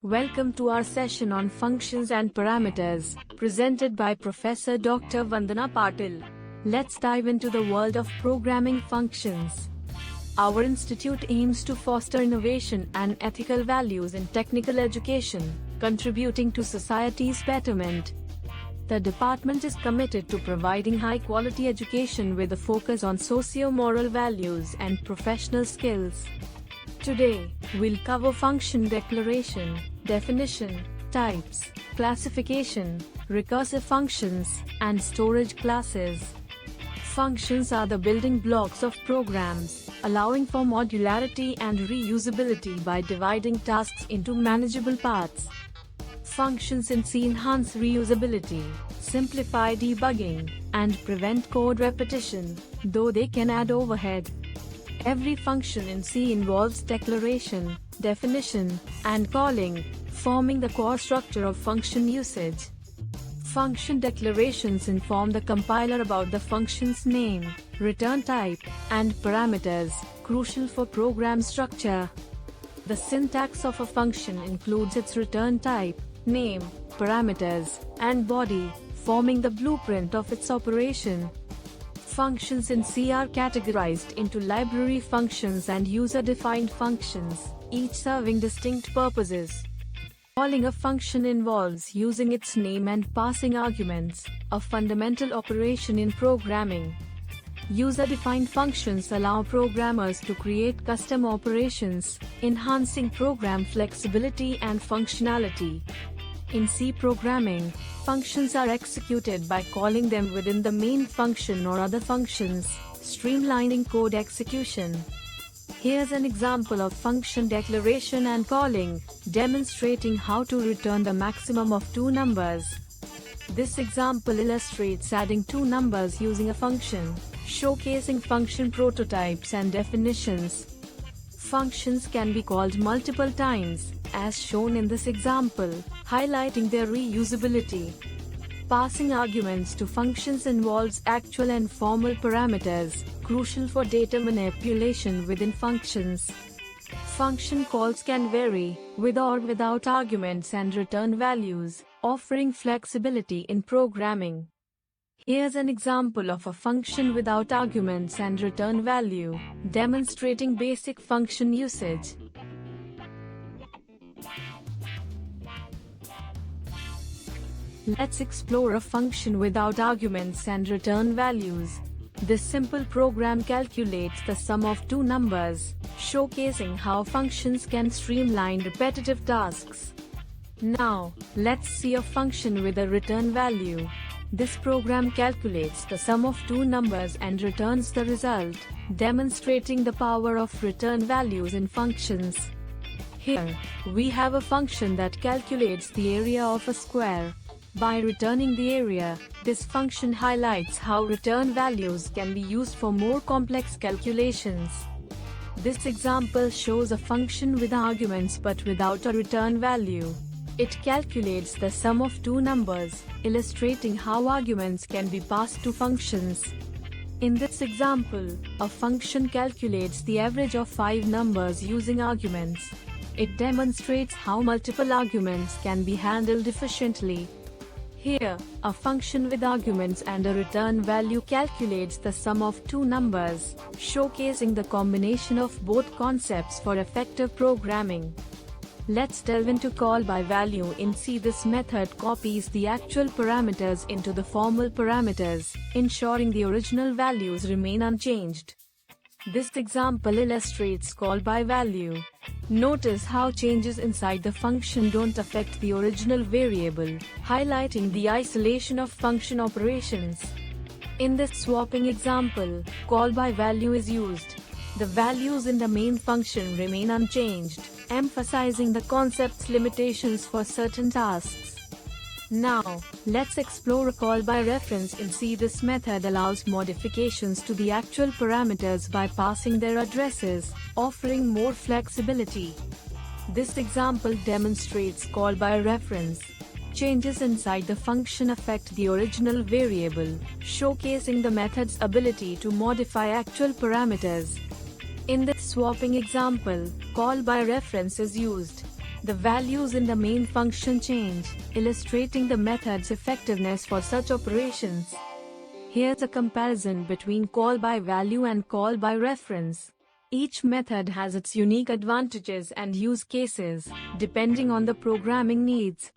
Welcome to our session on functions and parameters, presented by Professor Dr. Vandana Patil. Let's dive into the world of programming functions. Our institute aims to foster innovation and ethical values in technical education, contributing to society's betterment. The department is committed to providing high-quality education with a focus on socio-moral values and professional skills. Today, we'll cover function declaration, definition, types, classification, recursive functions, and storage classes. Functions are the building blocks of programs, allowing for modularity and reusability by dividing tasks into manageable parts. Functions in C enhance reusability, simplify debugging, and prevent code repetition, though they can add overhead. Every function in C involves declaration, definition, and calling, forming the core structure of function usage. Function declarations inform the compiler about the function's name, return type, and parameters, crucial for program structure. The syntax of a function includes its return type, name, parameters, and body, forming the blueprint of its operation. Functions in C are categorized into library functions and user-defined functions, each serving distinct purposes. Calling a function involves using its name and passing arguments, a fundamental operation in programming. User-defined functions allow programmers to create custom operations, enhancing program flexibility and functionality. In C programming, functions are executed by calling them within the main function or other functions, streamlining code execution. Here's an example of function declaration and calling, demonstrating how to return the maximum of two numbers. This example illustrates adding two numbers using a function, showcasing function prototypes and definitions. Functions can be called multiple times, as shown in this example, highlighting their reusability. Passing arguments to functions involves actual and formal parameters, crucial for data manipulation within functions. Function calls can vary, with or without arguments and return values, offering flexibility in programming. Here's an example of a function without arguments and return value, demonstrating basic function usage. Let's explore a function without arguments and return values. This simple program calculates the sum of two numbers, showcasing how functions can streamline repetitive tasks. Now, let's see a function with a return value. This program calculates the sum of two numbers and returns the result, demonstrating the power of return values in functions. Here, we have a function that calculates the area of a square. By returning the area, this function highlights how return values can be used for more complex calculations. This example shows a function with arguments but without a return value. It calculates the sum of two numbers, illustrating how arguments can be passed to functions. In this example, a function calculates the average of 5 numbers using arguments. It demonstrates how multiple arguments can be handled efficiently. Here, a function with arguments and a return value calculates the sum of two numbers, showcasing the combination of both concepts for effective programming. Let's delve into call by value in C. This method copies the actual parameters into the formal parameters, ensuring the original values remain unchanged. This example illustrates call by value. Notice how changes inside the function don't affect the original variable, highlighting the isolation of function operations. In this swapping example, call by value is used. The values in the main function remain unchanged, emphasizing the concept's limitations for certain tasks. Now, let's explore a call by reference in C. This method allows modifications to the actual parameters by passing their addresses, offering more flexibility. This example demonstrates call by reference. Changes inside the function affect the original variable, showcasing the method's ability to modify actual parameters. In this swapping example, call by reference is used. The values in the main function change, illustrating the method's effectiveness for such operations. Here's a comparison between call by value and call by reference. Each method has its unique advantages and use cases, depending on the programming needs.